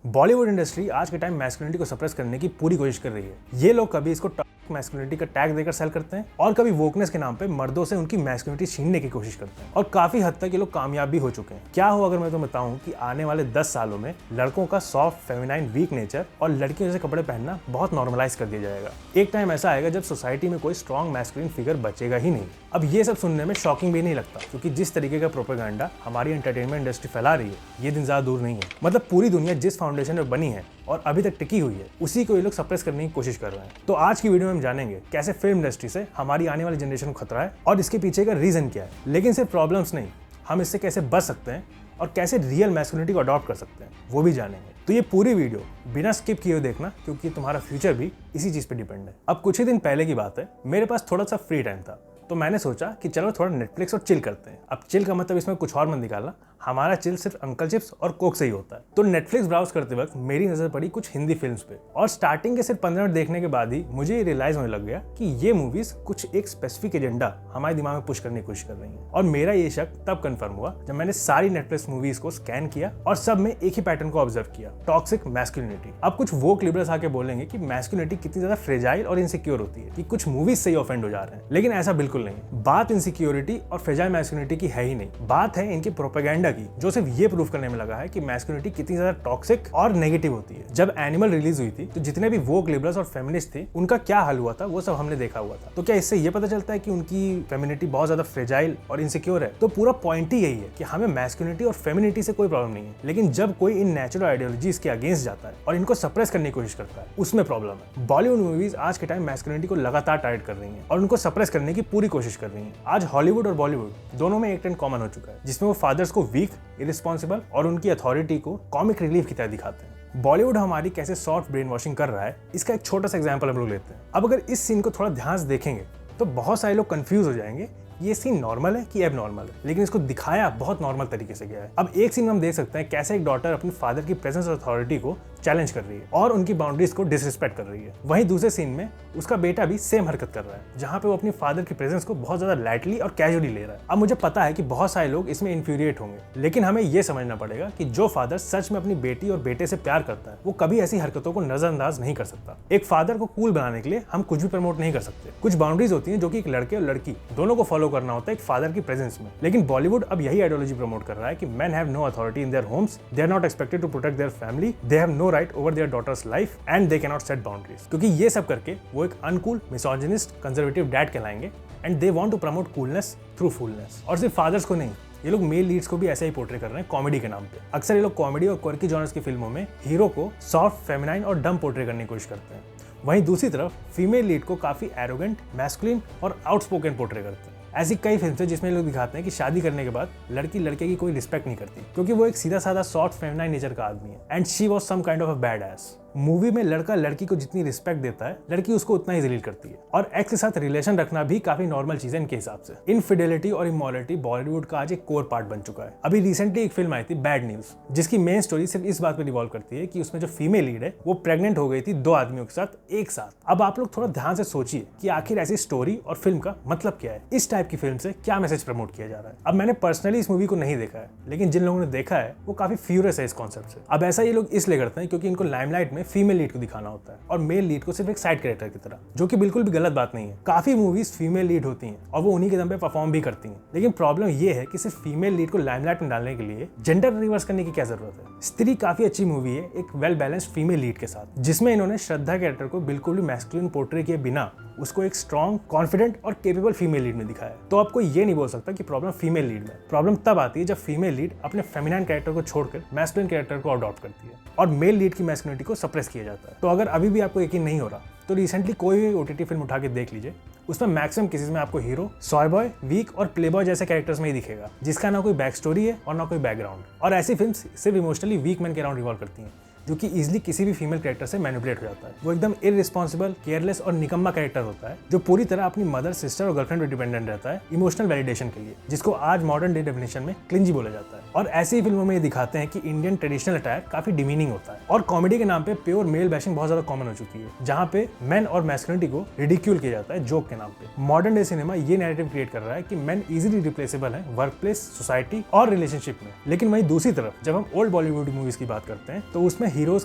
Bollywood industry आज के time masculinity को सप्रेस करने की पूरी कोशिश कर रही है। ये लोग कभी इसको टॉक्सिक मैस्कुलिनिटी का टैग देकर सेल करते हैं और कभी वोकनेस के नाम पे मर्दों से उनकी मैस्कुलिनिटी छीनने की कोशिश करते हैं और काफी हद तक ये लोग कामयाब भी हो चुके हैं। क्या हो अगर मैं तुम्हें बताऊं कि आने वाले 10 सालों में लड़कों का सॉफ्ट, फेमिनाइन, वीक नेचर और लड़कियों जैसे कपड़े पहनना बहुत नॉर्मलाइज कर दिया जाएगा। एक टाइम ऐसा आएगा जब सोसाइटी में कोई स्ट्रॉन्ग मैस्कुलिन फिगर बचेगा ही नहीं। अब ये सब सुनने में शॉकिंग भी नहीं लगता, क्योंकि जिस तरीके का प्रोपेगेंडा हमारी एंटरटेनमेंट इंडस्ट्री फैला रही है ये दिन ज्यादा दूर नहीं है। मतलब पूरी दुनिया जिस फाउंडेशन में बनी है और अभी तक टिकी हुई है उसी को ये लोग सप्रेस करने की कोशिश कर रहे हैं। तो आज की वीडियो में हम जानेंगे कैसे फिल्म इंडस्ट्री से हमारी आने वाली जनरेशन को खतरा है और इसके पीछे का रीजन क्या है। लेकिन सिर्फ प्रॉब्लम्स नहीं, हम इससे कैसे बच सकते हैं और कैसे रियल मैस्कुलिनिटी को अडॉप्ट कर सकते हैं वो भी जानेंगे। तो ये पूरी वीडियो बिना स्किप किए हुए देखना, क्योंकि तुम्हारा फ्यूचर भी इसी चीज पे डिपेंड है। अब कुछ ही दिन पहले की बात है, मेरे पास थोड़ा सा फ्री टाइम था तो मैंने सोचा कि चलो थोड़ा नेटफ्लिक्स और चिल करते हैं। अब चिल का मतलब इसमें कुछ और मत निकालना, हमारा चिल सिर्फ अंकल चिप्स और कोक से ही होता है। तो नेटफ्लिक्स ब्राउज करते वक्त मेरी नजर पड़ी कुछ हिंदी फिल्म्स पे और स्टार्टिंग के सिर्फ 15 मिनट देखने के बाद ही मुझे ये रियलाइज होने लग गया कि ये मूवीज कुछ एक स्पेसिफिक एजेंडा हमारे दिमाग में पुश करने की कोशिश कर रही हैं। और मेरा ये शक तब कंफर्म हुआ जब मैंने सारी नेटफ्लिक्स मूवीज को स्कैन किया और सब में एक ही पैटर्न को ऑब्जर्व किया, टॉक्सिक मैस्कुलिनिटी। अब कुछ वोक लिबरल्स आके बोलेंगे कि मैस्कुलिनिटी कितनी ज्यादा फ्रेजाइल और इनसिक्योर होती है कि कुछ मूवीज से ही ऑफेंड हो जा रहे हैं, लेकिन ऐसा बिल्कुल नहीं। बात इनसिक्योरिटी और फ्रेजाइल मैस्कुलिनिटी की है ही नहीं, बात है इनके प्रोपेगेंडा की, जो सिर्फ ये प्रूफ करने में लगा है कि मैस्कुलिनिटी कितनी ज्यादा टॉक्सिक और नेगेटिव होती है। जब एनिमल रिलीज हुई थी तो जितने भी वोक लिबरल्स और फेमिनिस्ट थे उनका क्या हाल हुआ था वो सब हमने देखा हुआ था। तो क्या इससे ये पता चलता है कि उनकी फेमिनिटी बहुत ज्यादा फ्रेजाइल और इनसिक्योर है? तो पूरा पॉइंट ही यही है कि हमें मैस्कुलिनिटी और फेमिनिटी से कोई प्रॉब्लम नहीं है, लेकिन जब कोई इन नेचुरल आइडियोलॉजीज के अगेंस्ट जाता है और इनको सप्रेस करने की कोशिश करता है उसमें प्रॉब्लम है। बॉलीवुड मूवीज आज के टाइम मैस्कुलिनिटी को लगातार टारगेट कर रही हैं और उनको सप्रेस करने की पूरी कोशिश कर रही हैं। आज हॉलीवुड और बॉलीवुड दोनों में एक ट्रेंड कॉमन हो चुका है, जिसमें वो फादर्स को वीक, इरिस्पॉन्सिबल और उनकी अथॉरिटी को कॉमिक रिलीफ की तरह दिखाते हैं। बॉलीवुड हमारी कैसे सॉफ्ट ब्रेन वॉशिंग कर रहा है इसका एक छोटा सा एग्जांपल हम लोग लेते हैं। अब अगर इस सीन को थोड़ा ध्यान से देखेंगे तो बहुत सारे लोग कंफ्यूज हो जाएंगे ये सीन नॉर्मल है कि एबनॉर्मल है, लेकिन इसको दिखाया बहुत नॉर्मल तरीके से गया है। अब एक सीन में हम देख सकते हैं कैसे एक डॉटर अपनी फादर की प्रेजेंस और अथॉरिटी को चैलेंज कर रही है और उनकी बाउंड्रीज को डिसरिस्पेक्ट कर रही है। वहीं दूसरे सीन में उसका बेटा भी सेम हरकत कर रहा है, जहां पे वो अपनी फादर की प्रेजेंस को बहुत ज्यादा लाइटली और कैजुअली ले रहा है। अब मुझे पता है कि बहुत सारे लोग इसमें इन्फ्यूरिएट होंगे, लेकिन हमें यह समझना पड़ेगा कि जो फादर सच में अपनी बेटी और बेटे से प्यार करता है वो कभी ऐसी हरकतों को नजरअंदाज नहीं कर सकता। एक फादर को कूल बनाने के लिए हम कुछ भी प्रमोट नहीं कर सकते। कुछ बाउंड्रीज होती हैं जो कि एक लड़के और लड़की दोनों को फॉलो करना होता है एक फादर की प्रेजेंस में। लेकिन बॉलीवुड अब यही आइडियोलॉजी प्रमोट कर रहा है कि men have no authority in their homes, they are not expected to protect their family, they have no right over their daughter's life and they cannot set boundaries। क्योंकि ये सब करके वो एक अनकूल, मिसोजिनिस्ट, कंजर्वेटिव डैड कहलाएंगे and they want to promote coolness through fullness। और सिर्फ fathers को नहीं, ये लोग मेल लीड्स को भी ऐसे ही पोर्ट्रे कर रहे हैं कॉमेडी के नाम पे। अक्सर ये लोग कॉमेडी और क्वर्की जॉनर्स की फिल्मों में हीरो को सॉफ्ट, फेमिनाइन और डम पोर्ट्रे करने की कोशिश करते हैं। वहीं दूसरी तरफ फीमेल लीड को काफी एरोगेंट, मैस्कुलिन और आउटस्पोकन पोर्ट्रे करते हैं। ऐसी कई फिल्म है जिसमें लोग दिखाते हैं कि शादी करने के बाद लड़की लड़के की कोई रिस्पेक्ट नहीं करती, क्योंकि वो एक सीधा साधा सॉफ्ट फेमिनाइन नेचर का आदमी है and she was some kind of a bad ass. Movie में लड़का लड़की को जितनी रिस्पेक्ट देता है लड़की उसको उतना ही जलील करती है। और एक्स के साथ रिलेशन रखना भी काफी नॉर्मल चीज है इनके हिसाब से। इनफिडेलिटी और इमोरलिटी बॉलीवुड का आज एक कोर पार्ट बन चुका है। अभी रिसेंटली एक फिल्म आई थी बैड न्यूज, जिसकी मेन स्टोरी सिर्फ इस बात पर रिवॉल्व करती है कि उसमें जो फीमेल लीड है वो प्रेग्नेंट हो गई थी 2 आदमियों के साथ एक साथ। अब आप लोग थोड़ा ध्यान से सोचिए कि आखिर ऐसी स्टोरी और फिल्म का मतलब क्या है, इस टाइप की फिल्म से क्या मैसेज प्रमोट किया जा रहा है। अब मैंने पर्सनली इस मूवी को नहीं देखा है, लेकिन जिन लोगों ने देखा है वो काफी फ्यूरियस है इस कॉन्सेप्ट से। अब ऐसा ये लोग इसलिए करते हैं क्योंकि इनको लाइमलाइट में फीमेल लीड को दिखाना होता है और मेल लीड को सिर्फ एक साइड कैरेक्टर की तरह, जो कि बिल्कुल भी गलत बात नहीं है। काफी मूवीज फीमेल लीड होती हैं और वो उन्हीं के दम पे परफॉर्म भी करती हैं, लेकिन प्रॉब्लम ये है कि सिर्फ फीमेल लीड को लाइमलाइट में डालने के लिए जेंडर रिवर्स करने की क्या जरूरत है। स्त्री काफी अच्छी मूवी है एक वेल बैलेंस्ड फीमेल लीड के साथ, जिसमें इन्होंने श्रद्धा कैरेक्टर को बिल्कुल भी मैस्कुलिन पोर्ट्रे किए बिना उसको एक स्ट्रॉन्ग, कॉन्फिडेंट और केपेबल फीमेल लीड में दिखाया। तो आपको ये नहीं बोल सकता कि प्रॉब्लम फीमेल लीड में। प्रॉब्लम तब आती है जब फीमेल लीड अपने फेमिनाइन कैरेक्टर को छोड़कर मैस्कुलिन कैरेक्टर को अडॉप्ट करती है और मेल लीड की मैस्कुलिनिटी को सप्रेस किया जाता है। तो अगर अभी भी आपको यकीन नहीं हो रहा तो रिसेंटली कोई भी ओटीटी फिल्म उठा के देख लीजिए, उसमें मैक्सिमम केसेस में आपको हीरो सॉय बॉय, वीक और प्ले बॉय जैसे कैरेक्टर्स में ही दिखेगा, जिसका ना कोई बैक स्टोरी है और ना कोई बैकग्राउंड। और ऐसी फिल्म सिर्फ इमोशनली वीक मैन के अराउंड रिवॉल्व करती हैं, जो कि इजीली किसी भी फीमेल कैरेक्टर से मैनिपुलेट हो जाता है। वो एकदम इररिस्पॉन्सिबल, केयरलेस और निकम्मा कैरेक्टर होता है, जो पूरी तरह अपनी मदर, सिस्टर और गर्लफ्रेंड पर डिपेंडेंट रहता है इमोशनल वैलिडेशन के लिए, जिसको आज मॉडर्न डे डेफिनेशन में क्लिंजी बोला जाता है। और ऐसी फिल्मों में ये दिखाते हैं कि इंडियन ट्रेडिशनल अटायर काफी डिमीनिंग होता है और कॉमेडी के नाम पे प्योर मेल बैशिंग बहुत ज्यादा कॉमन हो चुकी है, जहाँ पे मेन और मैस्कुलिनिटी को रिडिक्यूल किया जाता है जोक के नाम पे। मॉडर्न डे सिनेमा ये नैरेटिव क्रिएट कर रहा है कि मेन इजीली रिप्लेसेबल है वर्क प्लेस, सोसाइटी और रिलेशनशिप में। लेकिन वहीं दूसरी तरफ जब हम ओल्ड बॉलीवुड मूवीज की बात करते हैं तो उसमें हीरोज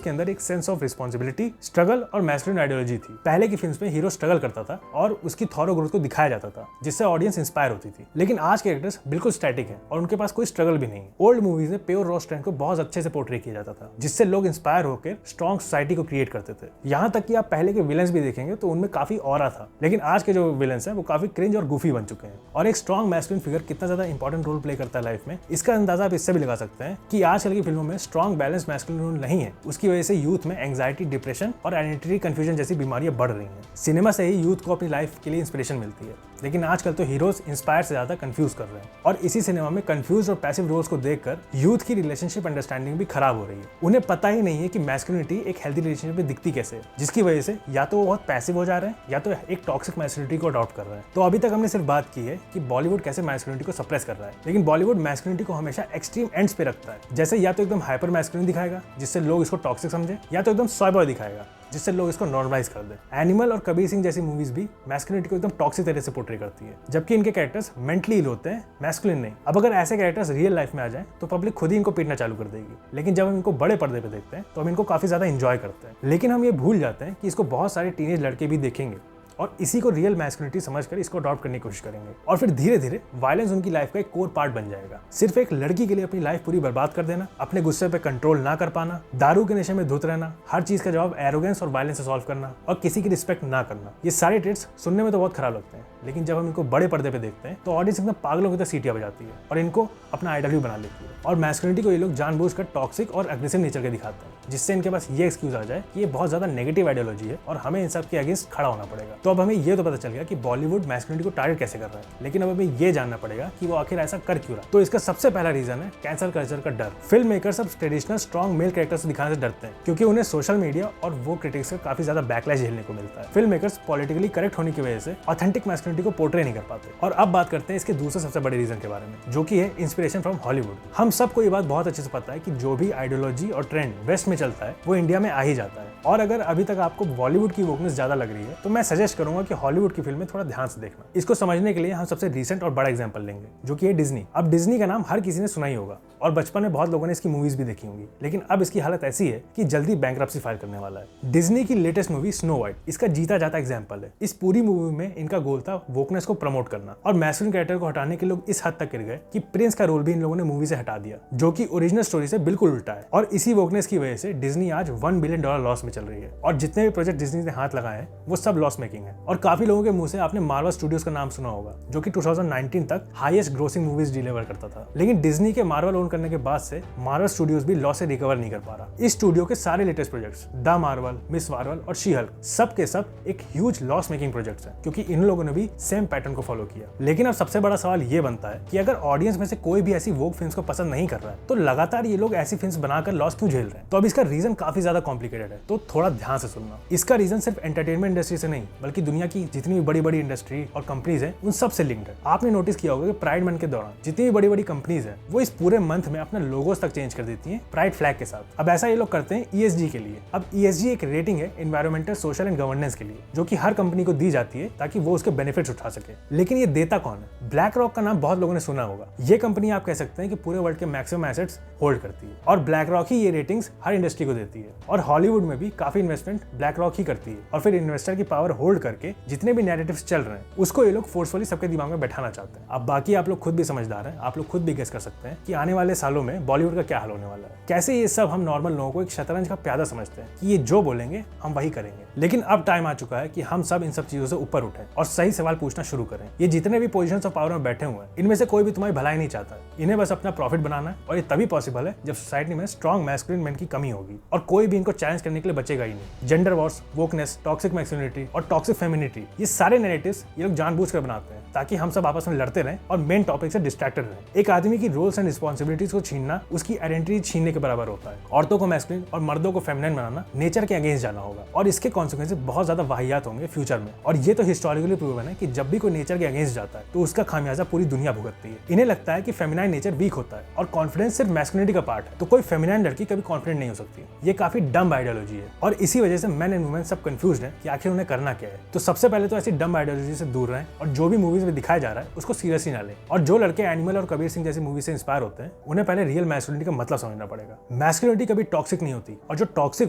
के अंदर एक सेंस ऑफ रिस्पॉन्सिबिलिटी, स्ट्रगल और मैस्कुलिन आइडियोलॉजी थी। पहले की फिल्म्स में हीरो स्ट्रगल करता था और उसकी थॉरो ग्रोथ को दिखाया जाता था, जिससे ऑडियंस इंस्पायर होती थी। लेकिन आज के कैरेक्टर्स बिल्कुल स्टैटिक हैं और उनके पास कोई स्ट्रगल भी नहीं है। ओल्ड मूवीज में प्योर रॉ स्ट्रेंथ को बहुत अच्छे से पोर्ट्रे किया जाता था, जिससे लोग इंस्पायर होकर स्ट्रॉन्ग सोसाइटी को क्रिएट करते थे। यहाँ तक कि आप पहले के विलन्स भी देखेंगे तो उनमें काफी ऑरा था। लेकिन आज के जो विलन्स हैं वो काफी क्रिंज और गुफी बन चुके हैं। और एक स्ट्रॉन्ग मैस्कुलिन फिगर कितना ज्यादा इंपॉर्टेंट रोल प्ले करता है लाइफ में, इसका अंदाजा आप इससे भी लगा सकते हैं कि आजकल की फिल्मों में स्ट्रॉन्ग बैलेंस मैस्कुलिन रोल नहीं है। उसकी वजह से यूथ में एंग्जाइटी, डिप्रेशन और आइडेंटिटी कंफ्यूजन जैसी बीमारियां बढ़ रही हैं। सिनेमा से ही यूथ को अपनी लाइफ के लिए इंस्पिरेशन मिलती है, लेकिन आजकल तो हीरोज इंस्पायर से ज्यादा कंफ्यूज कर रहे हैं। और इसी सिनेमा में कंफ्यूज और पैसिव रोल्स को देखकर यूथ की रिलेशनशिप अंडरस्टैंडिंग भी खराब हो रही है। उन्हें पता ही नहीं है कि मैस्कुलिनिटी एक हेल्दी रिलेशनशिप में दिखती कैसे है, जिसकी वजह से या तो वो बहुत पैसिव हो जा रहे हैं या तो एक टॉक्सिक मैस्कुलिनिटी को अडॉप्ट कर रहे हैं। तो अभी तक हमने सिर्फ बात की है कि बॉलीवुड कैसे मैस्कुलिनिटी को सप्रेस कर रहा है, लेकिन बॉलीवुड मैस्कुलिनिटी को हमेशा एक्सट्रीम एंड्स पे रखता है। जैसे या तो एकदम हाइपर मैस्कुलिन दिखाएगा जिससे लोग इसको टॉक्सिक समझे, या तो एकदम सॉय बॉय दिखाएगा जिससे लोग इसको नॉर्मलाइज कर दें। एनिमल और कबीर सिंह जैसी मूवीज भी मैस्कुलिनिटी को एकदम टॉक्सिक तरह से पोर्ट्रे करती है, जबकि इनके कैरेक्टर्स मेंटली इल होते हैं, मैस्कुलिन नहीं। अब अगर ऐसे कैरेक्टर्स रियल लाइफ में आ जाएं तो पब्लिक खुद ही इनको पीटना चालू कर देगी, लेकिन जब हम इनको बड़े पर्दे पे देखते हैं तो हम इनको काफी ज्यादा एंजॉय करते हैं। लेकिन हम ये भूल जाते हैं कि इसको बहुत सारे टीनेज लड़के भी देखेंगे और इसी को रियल मैस्कुलिनिटी समझकर इसको अडॉप्ट करने की कोशिश करेंगे, और फिर धीरे धीरे वायलेंस उनकी लाइफ का एक कोर पार्ट बन जाएगा। सिर्फ एक लड़की के लिए अपनी लाइफ पूरी बर्बाद कर देना, अपने गुस्से पे कंट्रोल ना कर पाना, दारू के नशे में धुत रहना, हर चीज का जवाब एरोगेंस और वायलेंस से सॉल्व करना और किसी की रिस्पेक्ट ना करना, ये सारे ट्रेट्स सुनने में तो बहुत खराब लगते हैं, लेकिन जब हम इनको बड़े पर्दे पे देखते हैं तो ऑडियंस एकदम पागलों की तरह सीटियां बजाती है और इनको अपना आइडल भी बना लेती है। और मैस्कुलिनिटी को ये लोग जानबूझकर टॉक्सिक और अग्रेसिव नेचर के दिखाते हैं, जिससे इनके पास ये एक्सक्यूज आ जाए कि ये बहुत ज्यादा नेगेटिव आइडियोलॉजी है और हमें इन सब के अगेंस्ट खड़ा होना पड़ेगा। तो अब हमें ये तो पता चल गया कि बॉलीवुड मैस्कुलिनिटी को टारगेट कैसे कर रहा है, लेकिन अब हमें ये जानना पड़ेगा कि वो आखिर ऐसा कर क्यों रहा है। तो इसका सबसे पहला रीजन है कैंसल कल्चर का डर। फिल्म मेकर्स अब ट्रेडिशनल स्ट्रॉन्ग मेल कैरेक्टर्स को दिखाने से डरते हैं, क्योंकि उन्हें सोशल मीडिया और वो क्रिटिक्स का काफी ज्यादा बैकलैश झेलने को मिलता है। फिल्म मेकर्स पॉलिटिकली करेक्ट होने की वजह से ऑथेंटिक मैस्कुलिनिटी को पोर्ट्रे नहीं कर पाते। और अब बात करते हैं इसके दूसरे सबसे बड़े रीजन के बारे में, जो कि है इंस्पिरेशन फ्रॉम हॉलीवुड। हम सबको ये बात बहुत अच्छे से पता है कि जो भी आइडियोलॉजी और ट्रेंड वेस्ट में चलता है वो इंडिया में आ ही जाता है। और अगर अभी तक आपको बॉलीवुड की वोकनेस ज्यादा लग रही है तो मैं सजेस्ट करूंगा कि हॉलीवुड की फिल्में थोड़ा ध्यान से देखना। इसको समझने के लिए हम सबसे रिसेंट और बड़ा एग्जांपल लेंगे, जो कि है डिज्नी। अब डिज्नी का नाम हर किसी ने सुना ही होगा और बचपन में बहुत लोगों ने इसकी मूवीज भी देखी होंगी, लेकिन अब इसकी हालत ऐसी है कि जल्दी बैंकरप्सी फाइल करने वाला है। डिज्नी की लेटेस्ट मूवी स्नो वाइट इसका जीता जाता एग्जांपल है। इस पूरी मूवी में इनका गोल था वोकनेस को प्रमोट करना, और मैस्कुलिन कैरेक्टर को हटाने के लोग इस हद तक गिर गए कि प्रिंस का रोल भी इन लोगों ने मूवी से हटा दिया, जो कि ओरिजिनल स्टोरी से बिल्कुल उल्टा है। और इसी वोकनेस की वजह से डिज्नी आज $1 बिलियन लॉस में चल रही है, और जितने भी प्रोजेक्ट डिज्नी ने हाथ लगाए हैं वो सब लॉस मेकिंग है। और काफी लोगों के मुंह से आपने मार्वल स्टूडियोज का नाम सुना होगा, जो कि 2019 तक हाईएस्ट ग्रोसिंग मूवीज डिलीवर करता था। लेकिन डिज्नी के मार्वल ओन करने के बाद से मार्वल स्टूडियोज भी लॉस से रिकवर नहीं कर पा रहा। इस स्टूडियो के सारे latest projects, the Marvel, miss Marvel और शी हल्क, सब के सब एक ह्यूज लॉस मेकिंग प्रोजेक्ट्स हैं, क्योंकि इन लोगों ने भी सेम पैटर्न को फॉलो किया। लेकिन अब सबसे बड़ा सवाल ये बनता है कि अगर ऑडियंस में से कोई भी ऐसी वोक फिल्म्स को पसंद नहीं कर रहा है तो लगातार ये लोग ऐसी फिल्म्स बनाकर लॉस क्यों झेल रहे हैं? तो अब इसका रीजन काफी ज्यादा कॉम्प्लिकेटेड है, तो थोड़ा ध्यान से सुनना। इसका रीजन सिर्फ एंटरटेनमेंट इंडस्ट्री से नहीं, बल्कि दुनिया की जितनी भी बड़ी बड़ी इंडस्ट्री और कंपनीज हैं उन सब से लिंक्ड है। आपने नोटिस किया होगा कि प्राइड मंथ के दौरान जितनी भी बड़ी बड़ी कंपनीज हैं वो इस पूरे मंथ में अपने लोगोस तक चेंज कर देती हैं प्राइड फ्लैग के साथ। अब ऐसा ये लोग करते हैं ESG के लिए। अब ESG एक रेटिंग है एनवायरमेंटल, सोशल एंड गवर्नेंस के लिए, जो कि हर कंपनी को दी जाती है ताकि वो उसके बेनिफिट्स उठा सके। लेकिन ये देता कौन है? ब्लैक रॉक का नाम बहुत लोगों ने सुना होगा। ये कंपनी आप कह सकते हैं कि पूरे वर्ल्ड के मैक्सिमम एसेट्स होल्ड करती है, और ब्लैक रॉक ही ये रेटिंग्स हर इंडस्ट्री को देती है। और हॉलीवुड में भी काफी इन्वेस्टमेंट ब्लैक रॉक ही करती है, और फिर इन्वेस्टर की पावर होल्ड करके जितने भी नैरेटिव्स चल रहे हैं उसको ये लोग फोर्सफुली सबके दिमाग में बैठाना चाहते हैं। अब बाकी आप लोग खुद भी समझदार हैं, आप लोग खुद भी गेस कर सकते हैं कि आने वाले सालों में बॉलीवुड का क्या हाल होने वाला है। कैसे ये सब हम नॉर्मल लोगों को एक शतरंज का प्यादा समझते हैं कि ये जो बोलेंगे हम वही करेंगे। लेकिन अब टाइम आ चुका है कि हम सब इन सब चीजों से ऊपर उठें और सही सवाल पूछना शुरू करें। ये जितने भी पोजीशंस ऑफ पावर में बैठे हुए हैं इनमें से कोई भी तुम्हारी भलाई नहीं चाहता, इन्हें बस अपना प्रॉफिट बनाना है, और ये तभी पॉसिबल है जब सोसाइटी में स्ट्रॉन्ग मैस्कुलिन मेन की कमी होगी और कोई भी इनको चैलेंज करने के लिए बचेगा ही नहीं। Gender Wars, wokeness, toxic masculinity और टॉक्सिक फेमिनिटी, ये सारे नैरेटिव्स ये लोग जानबूझकर बनाते हैं ताकि हम सब आपस में लड़ते रहें और मेन टॉपिक से डिस्ट्रैक्टेड रहें। एक आदमी की रोल्स एंड रिस्पॉन्सिबिलिटीज को छीनना उसकी आइडेंटिटी छीनने के बराबर होता है। औरतों को मैस्कुलिन और मर्दों को फेमिनिन बनाना नेचर के अगेंस्ट जाना होगा, और इसके कॉन्सिक्वेंसेस बहुत ज्यादा वाहियात होंगे फ्यूचर में। और ये तो हिस्टोरिकली प्रूवन है कि जब भी कोई नेचर के अगेंस्ट जाता है तो उसका खामियाजा पूरी दुनिया भुगतती है। इन्हें लगता है कि फेमिनाइन नेचर वीक होता है और कॉन्फिडेंस सिर्फ मैस्कुलिनिटी का पार्ट है, तो कोई फेमिनाइन लड़की कभी कॉन्फिडेंट नहीं हो सकती। ये काफी डम आइडियोलॉजी है और इसी वजह से मेन एंड वुमेन सब कंफ्यूज्ड हैं कि आखिर उन्हें करना क्या है। तो सबसे पहले तो ऐसी डम आइडियोलॉजी से दूर रहें और जो भी मूवीज में दिखाया जा रहा है उसको सीरियसली ना लें। और जो लड़के एनिमल और कबीर सिंह जैसी मूवी से इंस्पायर होते हैं उन्हें पहले रियल मैस्कुलिनिटी का मतलब समझना पड़ेगा। मैस्कुलिनिटी कभी टॉक्सिक नहीं होती और जो टॉक्सिक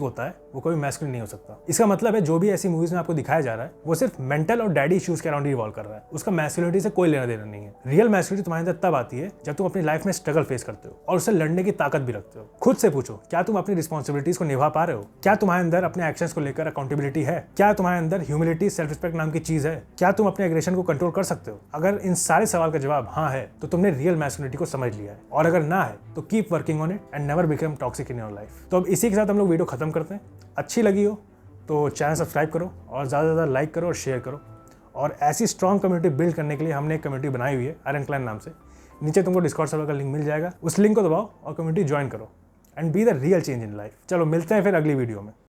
होता है वो कभी मैस्कुलिन नहीं हो सकता। इसका मतलब है जो भी ऐसी मूवीज में आपको दिखाया जा रहा है वो सिर्फ मेंटल और डैडी इश्यूज के अराउंड रिवॉल्व कर रहा है, उसका मैस्कुलिनिटी से कोई लेना देना नहीं है। रियल मैस्कुलिनिटी तुम्हारे अंदर तब आती है जब तुम अपनी लाइफ में स्ट्रगल फेस करते हो और उससे लड़ने की ताकत भी रखते हो। खुद से पूछो, क्या तुम अपनी रिस्पॉन्सिबिलिटीज को निभा पा रहे हो? क्या तुम्हारे अंदर अपने एक्शंस को लेकर अकाउंटेबिलिटी है? क्या तुम्हारे अंदर ह्यूमिलिटी, सेल्फ रिस्पेक्ट नाम की चीज है? क्या तुम अपने एग्रेशन को कंट्रोल कर सकते हो? अगर इन सारे सवाल का जवाब हाँ है तो तुमने रियल मैस्कुलिनिटी को समझ लिया है, और अगर ना है तो keep working on it and never become toxic in your life. तो अब इसी के साथ हम लोग वीडियो खत्म करते हैं। अच्छी लगी हो तो चैनल सब्सक्राइब करो और ज़्यादा से ज़्यादा लाइक करो और शेयर करो। और ऐसी स्ट्रॉन्ग कम्युनिटी बिल्ड करने के लिए हमने एक कम्युनिटी बनाई हुई है आयरन क्लैन नाम से। नीचे तुमको डिस्कॉर्ड सर्वर का लिंक मिल जाएगा, उस लिंक को दबाओ और कम्युनिटी ज्वाइन करो and be the real change in life. चलो मिलते हैं फिर अगली वीडियो में।